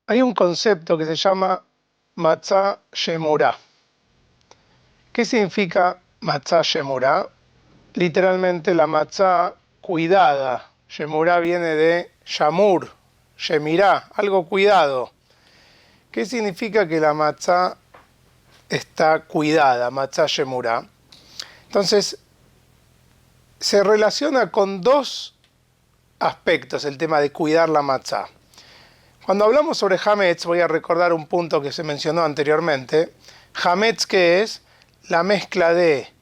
Hay un concepto que se llama Matzah Shemurah. ¿Qué significa Matzah Shemurah? Literalmente la matzah cuidada. Shemurah viene de Shamur, Shemirá, algo cuidado. ¿Qué significa que la matzah está cuidada, Matzah Shemurah? Entonces, se relaciona con dos aspectos el tema de cuidar la matzah. Cuando hablamos sobre Hametz, voy a recordar un punto que se mencionó anteriormente. Hametz, ¿qué es? La mezcla de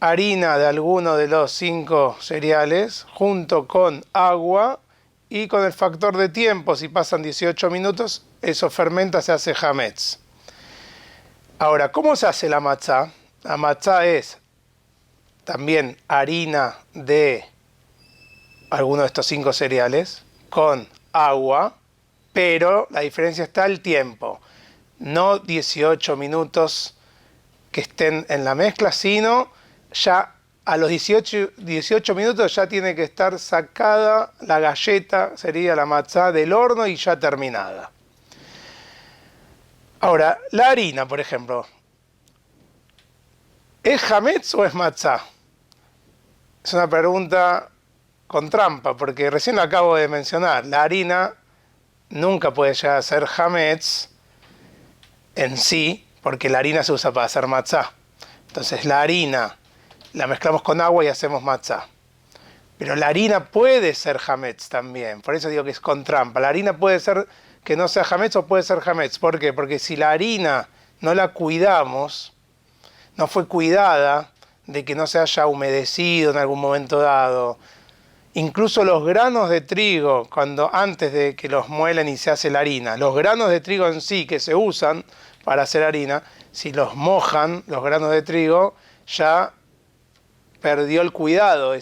harina de alguno de los 5 cereales junto con agua y con el factor de tiempo, si pasan 18 minutos, eso fermenta, se hace Hametz. Ahora, ¿cómo se hace la matzá? La matzá es también harina de alguno de estos 5 cereales con agua, pero la diferencia está el tiempo. No 18 minutos que estén en la mezcla, sino ya a los 18 minutos ya tiene que estar sacada la galleta, sería la matzá, del horno y ya terminada. Ahora, la harina, por ejemplo, ¿es hametz o es matzá? Es una pregunta con trampa, porque recién lo acabo de mencionar. La harina nunca puede llegar a ser hametz en sí, porque la harina se usa para hacer matzá. Entonces la harina la mezclamos con agua y hacemos matzá. Pero la harina puede ser hametz también, por eso digo que es con trampa. La harina puede ser que no sea hametz o puede ser hametz. ¿Por qué? Porque si la harina no la cuidamos, no fue cuidada de que no se haya humedecido en algún momento dado, incluso los granos de trigo, antes de que los muelen y se hace la harina, los granos de trigo en sí que se usan para hacer harina, si los mojan, los granos de trigo, ya perdió el cuidado,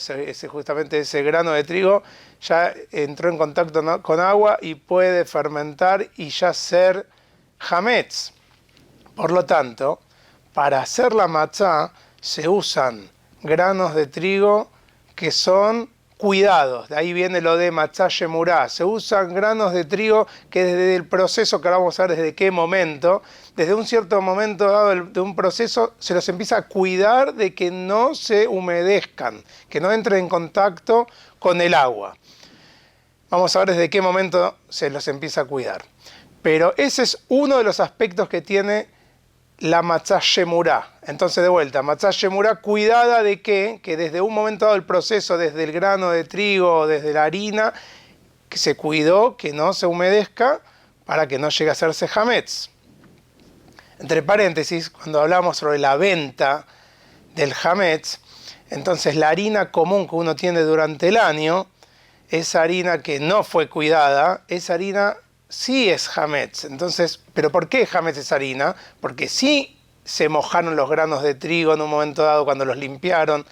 justamente ese grano de trigo ya entró en contacto con agua y puede fermentar y ya ser hametz. Por lo tanto, para hacer la matzá se usan granos de trigo que son cuidados. De ahí viene lo de matzah shemurah. Se usan granos de trigo que desde el proceso, que ahora vamos a ver desde qué momento, desde un cierto momento dado de un proceso, se los empieza a cuidar de que no se humedezcan, que no entren en contacto con el agua. Vamos a ver desde qué momento se los empieza a cuidar. Pero ese es uno de los aspectos que tiene la matzah shemurah. Entonces, de vuelta, matzah shemurah cuidada de qué? Que desde un momento dado del proceso, desde el grano de trigo, desde la harina, que se cuidó que no se humedezca para que no llegue a hacerse hametz. Entre paréntesis, cuando hablamos sobre la venta del hametz, entonces la harina común que uno tiene durante el año, esa harina que no fue cuidada, esa harina sí es hametz. Entonces, ¿pero por qué hametz es harina? Porque sí se mojaron los granos de trigo en un momento dado cuando los limpiaron.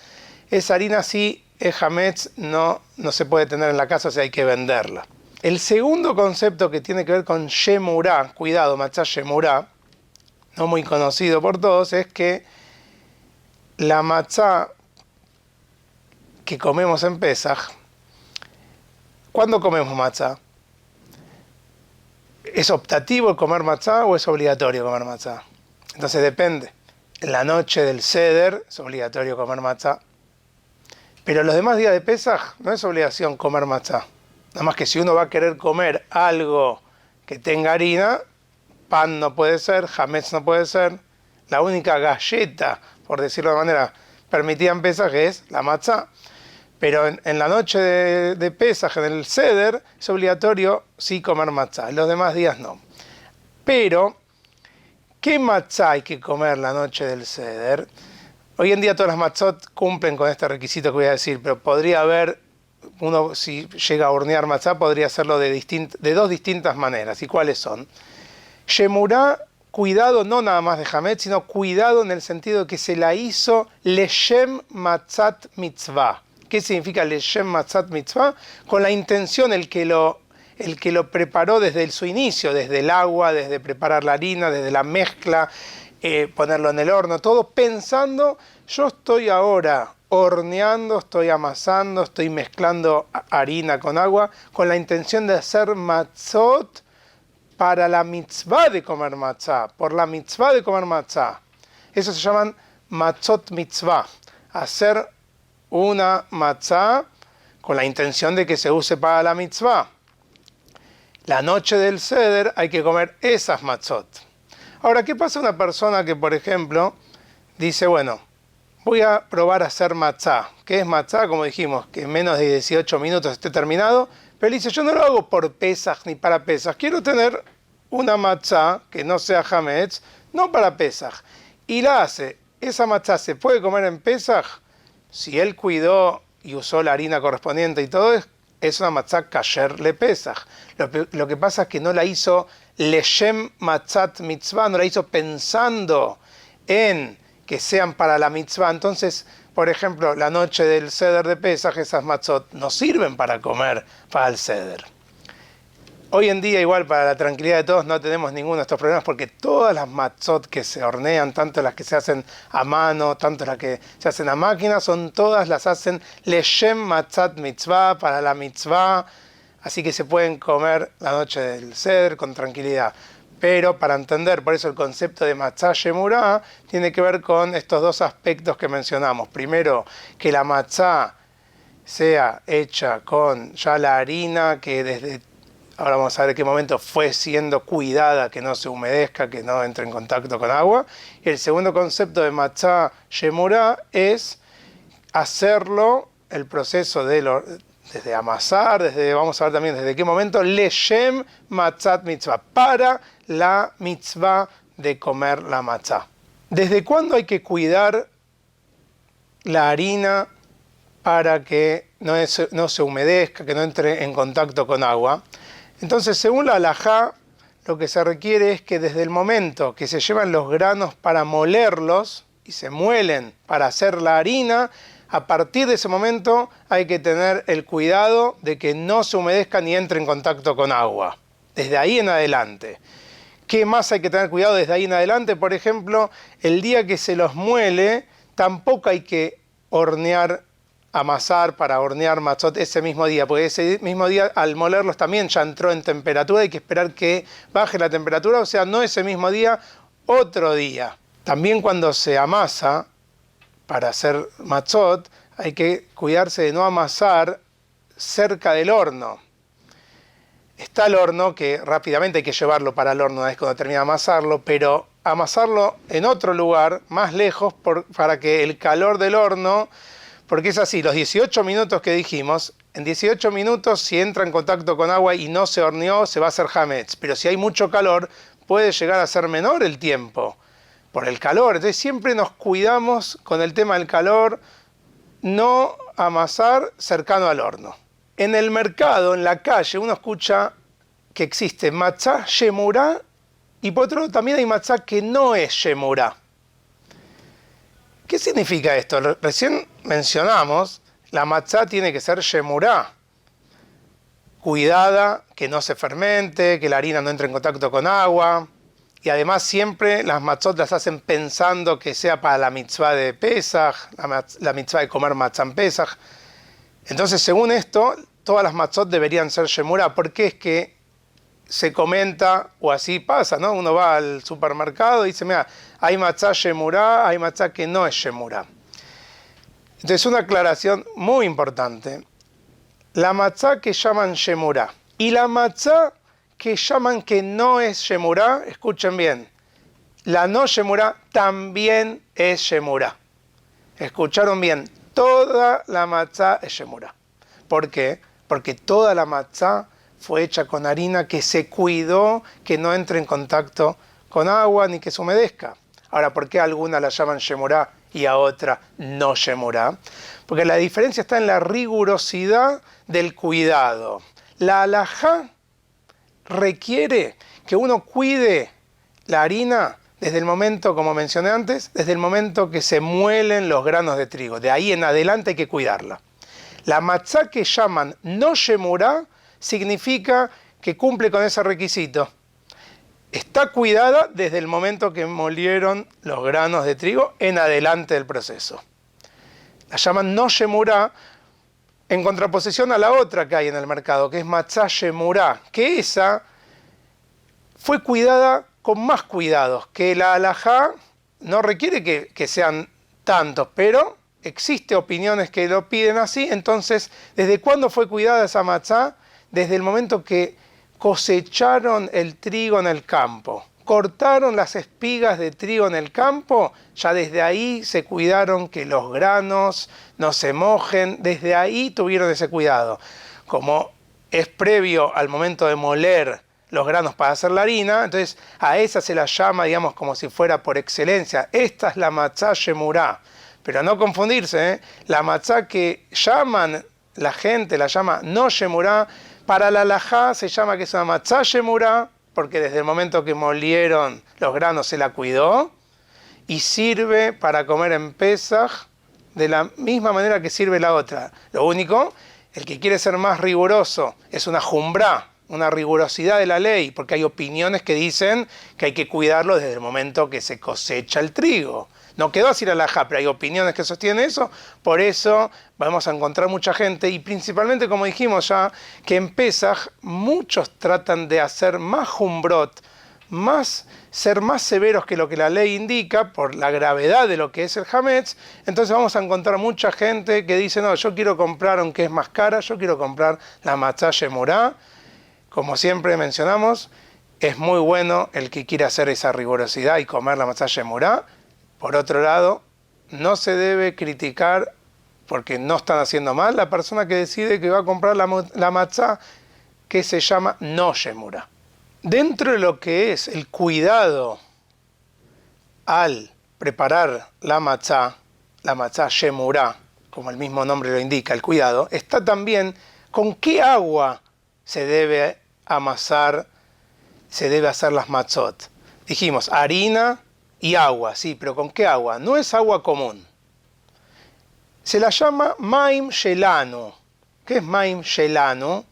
Esa harina sí es hametz, no se puede tener en la casa, o sea, hay que venderla. El segundo concepto que tiene que ver con shemurah, cuidado, matzah shemurah, no muy conocido por todos, es que la matzah que comemos en Pesaj, ¿cuándo comemos matzah? ¿Es optativo comer matzá o es obligatorio comer matzá? Entonces depende. En la noche del Seder es obligatorio comer matzá. Pero los demás días de Pesaj no es obligación comer matzá. Nada más que si uno va a querer comer algo que tenga harina, pan no puede ser, hametz no puede ser. La única galleta, por decirlo de manera permitida en Pesaj, es la matzá. Pero en la noche de Pesaj, en el Seder, es obligatorio sí comer matzá. En los demás días no. Pero, ¿qué matzá hay que comer la noche del Seder? Hoy en día todas las matzot cumplen con este requisito que voy a decir, pero podría haber, uno si llega a hornear matzá, podría hacerlo de dos distintas maneras. ¿Y cuáles son? Shemurah, cuidado no nada más de hametz, sino cuidado en el sentido de que se la hizo leshem matzat mitzvah. ¿Qué significa leshem matzat mitzvah? Con la intención, el que lo preparó desde su inicio, desde el agua, desde preparar la harina, desde la mezcla, ponerlo en el horno, todo pensando, yo estoy ahora horneando, estoy amasando, estoy mezclando harina con agua, con la intención de hacer matzot para la mitzvah de comer matzá, por la mitzvah de comer matzá. Eso se llaman matzot mitzvah, hacer una matzá con la intención de que se use para la mitzvah. La noche del Seder hay que comer esas matzot. Ahora, ¿qué pasa a una persona que, por ejemplo, dice, bueno, voy a probar a hacer matzá? ¿Qué es matzá? Como dijimos, que en menos de 18 minutos esté terminado. Pero dice, yo no lo hago por Pesaj ni para Pesaj. Quiero tener una matzá que no sea hametz, no para Pesaj. Y la hace. ¿Esa matzá se puede comer en Pesaj? Si él cuidó y usó la harina correspondiente y todo, es una matzá kasher le Pesaj. Lo que pasa es que no la hizo leshem matzat mitzvah, no la hizo pensando en que sean para la mitzvah. Entonces, por ejemplo, la noche del Seder de Pesaj, esas matzot no sirven para comer para el Seder. Hoy en día, igual, para la tranquilidad de todos, no tenemos ninguno de estos problemas porque todas las matzot que se hornean, tanto las que se hacen a mano, tanto las que se hacen a máquina, todas las hacen leshem matzat mitzvah, para la mitzvah, así que se pueden comer la noche del Seder con tranquilidad. Pero para entender, por eso el concepto de matzá shemurá tiene que ver con estos dos aspectos que mencionamos. Primero, que la matzá sea hecha con ya la harina que desde, ahora vamos a ver en qué momento fue siendo cuidada, que no se humedezca, que no entre en contacto con agua. Y el segundo concepto de matzá shemurá es hacerlo, el proceso desde amasar, vamos a ver también desde qué momento, leshem matzat mitzvah, para la mitzvah de comer la matzá. ¿Desde cuándo hay que cuidar la harina para que no se humedezca, que no entre en contacto con agua? Entonces, según la halajá, lo que se requiere es que desde el momento que se llevan los granos para molerlos y se muelen para hacer la harina, a partir de ese momento hay que tener el cuidado de que no se humedezca ni entre en contacto con agua. Desde ahí en adelante. ¿Qué más hay que tener cuidado desde ahí en adelante? Por ejemplo, el día que se los muele, tampoco hay que amasar para hornear matzot ese mismo día, porque ese mismo día al molerlos también ya entró en temperatura, hay que esperar que baje la temperatura, o sea, no ese mismo día, otro día. También cuando se amasa para hacer matzot, hay que cuidarse de no amasar cerca del horno. Está el horno, que rápidamente hay que llevarlo para el horno una vez cuando termina de amasarlo, pero amasarlo en otro lugar, más lejos, para que el calor del horno, porque es así, los 18 minutos que dijimos, en 18 minutos si entra en contacto con agua y no se horneó, se va a hacer hametz, pero si hay mucho calor, puede llegar a ser menor el tiempo, por el calor. Entonces siempre nos cuidamos con el tema del calor, no amasar cercano al horno. En el mercado, en la calle, uno escucha que existe matzá shemurá y por otro lado también hay matzá que no es shemurá. ¿Qué significa esto? Recién mencionamos, la matzá tiene que ser shemurá, cuidada, que no se fermente, que la harina no entre en contacto con agua. Y además siempre las matzot las hacen pensando que sea para la mitzvah de Pesaj, la mitzvah de comer matzá en Pesaj. Entonces, según esto, todas las matzot deberían ser shemurá, porque es que se comenta, o así pasa, ¿no? Uno va al supermercado y dice, mira, hay matzá shemurá, hay matzá que no es shemurá. Entonces, una aclaración muy importante. La matzá que llaman shemurá y la matzá que llaman que no es shemurá, escuchen bien, la no shemurá también es shemurá. Escucharon bien, toda la matzá es shemurá. ¿Por qué? Porque toda la matzá fue hecha con harina que se cuidó que no entre en contacto con agua ni que se humedezca. Ahora, ¿por qué a alguna la llaman shemurá y a otra no shemurá? Porque la diferencia está en la rigurosidad del cuidado. La halajá requiere que uno cuide la harina desde el momento, como mencioné antes, desde el momento que se muelen los granos de trigo. De ahí en adelante hay que cuidarla. La matzá que llaman no shemurá significa que cumple con ese requisito. Está cuidada desde el momento que molieron los granos de trigo en adelante del proceso. La llaman no shemurá en contraposición a la otra que hay en el mercado, que es matzá shemurá, que esa fue cuidada con más cuidados, que la halajá no requiere que sean tantos, pero existe opiniones que lo piden así. Entonces, ¿desde cuándo fue cuidada esa matzá? Desde el momento que cosecharon el trigo en el campo, cortaron las espigas de trigo en el campo, ya desde ahí se cuidaron que los granos no se mojen, desde ahí tuvieron ese cuidado. Como es previo al momento de moler los granos para hacer la harina, entonces a esa se la llama, digamos, como si fuera por excelencia. Esta es la matzá shemurá. Pero no confundirse, ¿eh? La matzá que llaman la gente, la llama no shemurá, para la halajá se llama que es una matzá shemurá, porque desde el momento que molieron los granos se la cuidó, y sirve para comer en Pesaj de la misma manera que sirve la otra. Lo único, el que quiere ser más riguroso, es una jumbrá, una rigurosidad de la ley, porque hay opiniones que dicen que hay que cuidarlo desde el momento que se cosecha el trigo. No quedó así la halajá, pero hay opiniones que sostienen eso. Por eso vamos a encontrar mucha gente, y principalmente, como dijimos ya, que en Pesaj muchos tratan de hacer más jumbrot, ser más severos que lo que la ley indica por la gravedad de lo que es el hametz. Entonces vamos a encontrar mucha gente que dice, no, yo quiero comprar, aunque es más cara, yo quiero comprar la matzá shemurá. Como siempre mencionamos, es muy bueno el que quiere hacer esa rigurosidad y comer la matzá shemurá. Por otro lado, no se debe criticar, porque no están haciendo mal, la persona que decide que va a comprar la matzá que se llama no shemurá. Dentro de lo que es el cuidado al preparar la matzá shemurá, como el mismo nombre lo indica, el cuidado, está también con qué agua se debe amasar, se debe hacer las matzot. Dijimos harina y agua, sí, pero ¿con qué agua? No es agua común. Se la llama maim shelanu. ¿Qué es maim shelanu?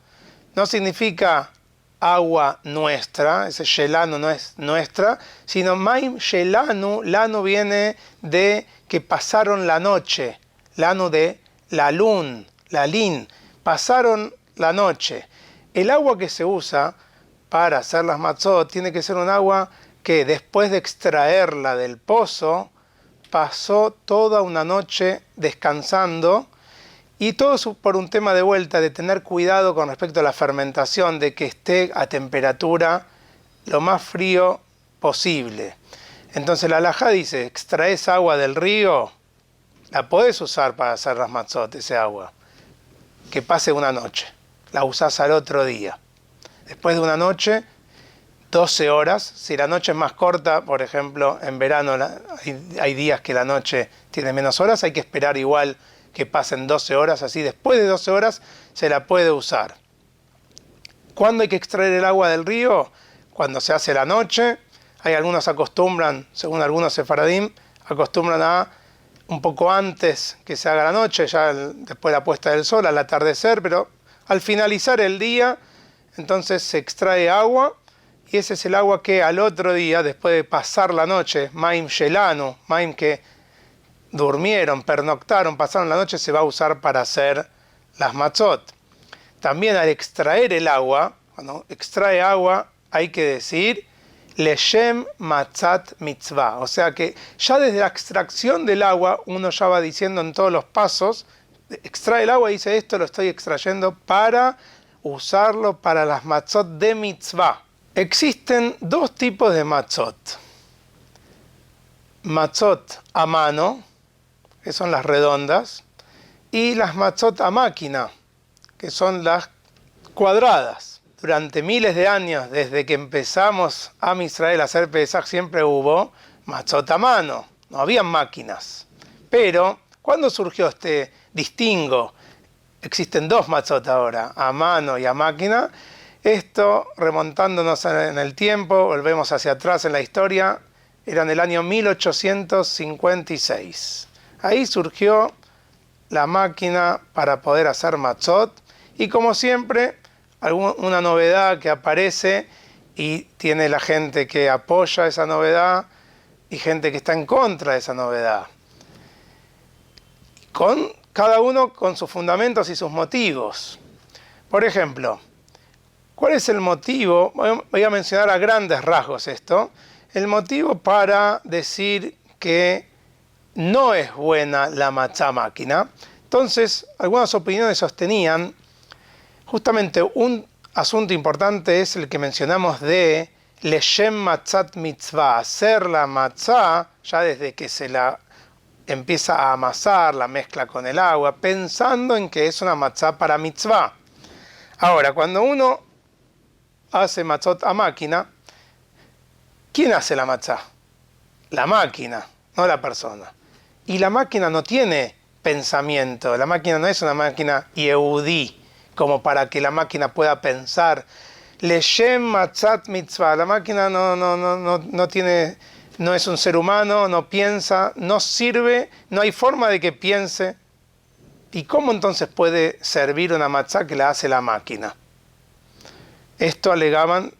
No significa agua nuestra, ese shelanu no es nuestra, sino maim shelanu. Lanu viene de que pasaron la noche, lanu de lalun, lalin, pasaron la noche. El agua que se usa para hacer las matzot tiene que ser un agua que después de extraerla del pozo pasó toda una noche descansando, y todo por un tema de vuelta de tener cuidado con respecto a la fermentación, de que esté a temperatura lo más frío posible. Entonces la halajá dice, extraes agua del río, la podés usar para hacer las matzot, ese agua, que pase una noche, la usás al otro día. Después de una noche, 12 horas, si la noche es más corta, por ejemplo, en verano hay días que la noche tiene menos horas, hay que esperar igual que pasen 12 horas, así después de 12 horas se la puede usar. ¿Cuándo hay que extraer el agua del río? Cuando se hace la noche. Hay algunos acostumbran, según algunos sefaradim, acostumbran a un poco antes que se haga la noche, ya después de la puesta del sol, al atardecer, pero al finalizar el día, entonces se extrae agua, y ese es el agua que al otro día, después de pasar la noche, maim shelanu, maim que durmieron, pernoctaron, pasaron la noche, se va a usar para hacer las matzot. También al extraer el agua, cuando extrae agua, hay que decir leshem matzat mitzvah. O sea que ya desde la extracción del agua, uno ya va diciendo en todos los pasos, extrae el agua y dice, esto lo estoy extrayendo para usarlo para las matzot de mitzvah. Existen dos tipos de matzot. Matzot a mano, que son las redondas, y las matzot a máquina, que son las cuadradas. Durante miles de años, desde que empezamos a Israel a hacer Pesaj, siempre hubo matzot a mano, no habían máquinas. Pero, ¿cuándo surgió este distingo? Existen dos matzot ahora, a mano y a máquina. Esto, remontándonos en el tiempo, volvemos hacia atrás en la historia, era en el año 1856. Ahí surgió la máquina para poder hacer matzot, y como siempre, una novedad que aparece, y tiene la gente que apoya esa novedad y gente que está en contra de esa novedad. Cada uno con sus fundamentos y sus motivos. Por ejemplo, ¿Cuál es el motivo? Voy a mencionar a grandes rasgos esto. El motivo para decir que no es buena la matzá máquina. Entonces, algunas opiniones sostenían, justamente un asunto importante es el que mencionamos de leshem matzat mitzvah, hacer la matzá ya desde que se la empieza a amasar, la mezcla con el agua, pensando en que es una matzá para mitzvah. Ahora, cuando uno hace matzot a máquina, ¿quién hace la matzá? La máquina, no la persona. Y la máquina no tiene pensamiento, la máquina no es una máquina yehudí, como para que la máquina pueda pensar. Leshem matzat mitzvah, la máquina no tiene, no es un ser humano, no piensa, no sirve, no hay forma de que piense. ¿Y cómo entonces puede servir una matzá que la hace la máquina? Esto alegaban,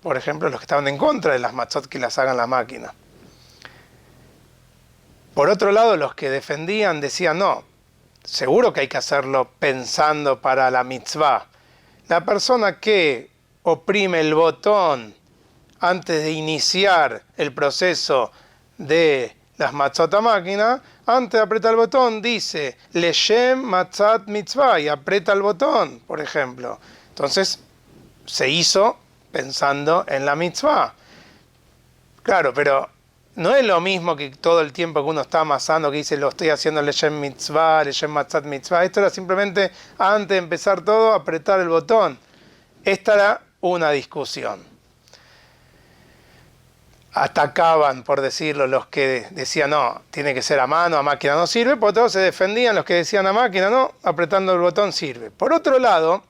por ejemplo, los que estaban en contra de las matzot que las hagan la máquina. Por otro lado, los que defendían decían, no, seguro que hay que hacerlo pensando para la mitzvah. La persona que oprime el botón antes de iniciar el proceso de las matzot a máquina, antes de apretar el botón dice, leshem matzat mitzvah, y aprieta el botón, por ejemplo. Entonces, se hizo pensando en la mitzvah. Claro, pero no es lo mismo que todo el tiempo que uno está amasando, que dice, lo estoy haciendo leshem mitzvah, leshem matzat mitzvah. Esto era simplemente, antes de empezar todo, apretar el botón. Esta era una discusión. Atacaban, por decirlo, los que decían, no, tiene que ser a mano, a máquina no sirve. Por otro lado, se defendían los que decían a máquina, no, apretando el botón sirve. Por otro lado,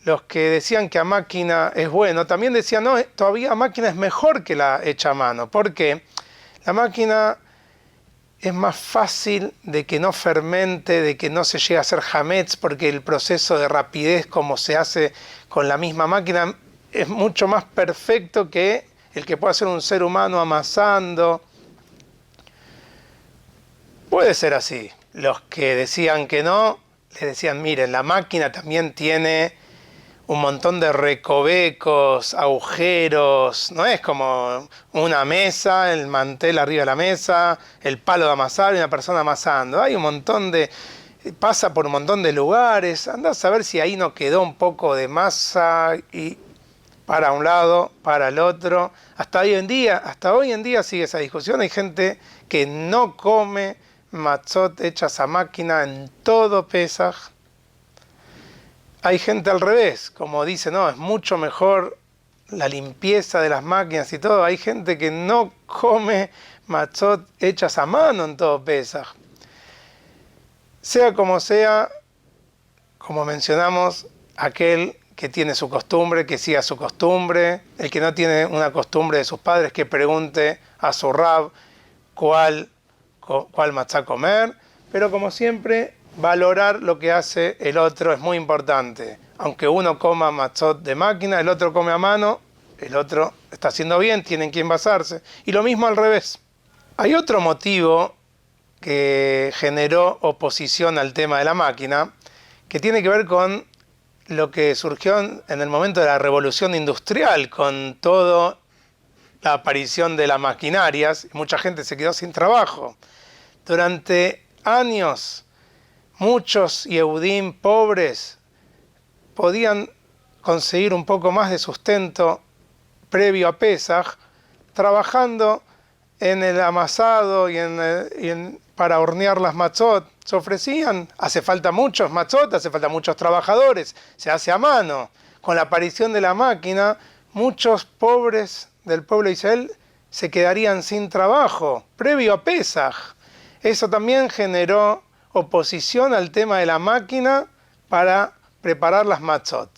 los que decían que a máquina es bueno, también decían, no, todavía a máquina es mejor que la hecha a mano. ¿Por qué? La máquina es más fácil de que no fermente, de que no se llegue a hacer hametz, porque el proceso de rapidez como se hace con la misma máquina es mucho más perfecto que el que puede hacer un ser humano amasando. Puede ser así. Los que decían que no, les decían, miren, la máquina también tiene un montón de recovecos, agujeros, no es como una mesa, el mantel arriba de la mesa, el palo de amasar y una persona amasando. Hay un montón de, pasa por un montón de lugares, andás a ver si ahí no quedó un poco de masa y para un lado, para el otro. Hasta hoy en día sigue esa discusión. Hay gente que no come matzot hechas a máquina en todo Pesaj. Hay gente al revés, como dice, no, es mucho mejor la limpieza de las máquinas y todo. Hay gente que no come matzot hechas a mano en todo Pesaj. Sea, como mencionamos, aquel que tiene su costumbre, que siga su costumbre. El que no tiene una costumbre de sus padres, que pregunte a su rab cuál matzá comer. Pero como siempre, valorar lo que hace el otro es muy importante. Aunque uno coma matzot de máquina, el otro come a mano, el otro está haciendo bien, tiene en quién basarse. Y lo mismo al revés. Hay otro motivo que generó oposición al tema de la máquina, que tiene que ver con lo que surgió en el momento de la revolución industrial, con toda la aparición de las maquinarias. Mucha gente se quedó sin trabajo. Durante años, muchos yehudim pobres podían conseguir un poco más de sustento previo a Pesaj, trabajando en el amasado para hornear las matzot. Se ofrecían, hace falta muchos matzot, hace falta muchos trabajadores, se hace a mano. Con la aparición de la máquina, muchos pobres del pueblo de Israel se quedarían sin trabajo, previo a Pesaj. Eso también generó oposición al tema de la máquina para preparar las matzot.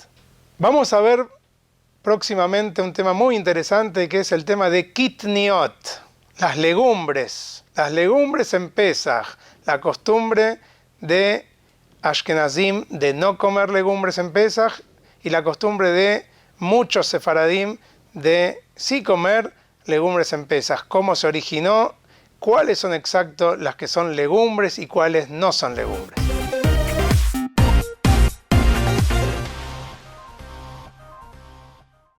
Vamos a ver próximamente un tema muy interesante, que es el tema de kitniot, las legumbres en Pesaj, la costumbre de Ashkenazim de no comer legumbres en Pesaj y la costumbre de muchos sefaradim de sí comer legumbres en Pesaj. ¿Cómo se originó? ¿Cuáles son exactos las que son legumbres y cuáles no son legumbres?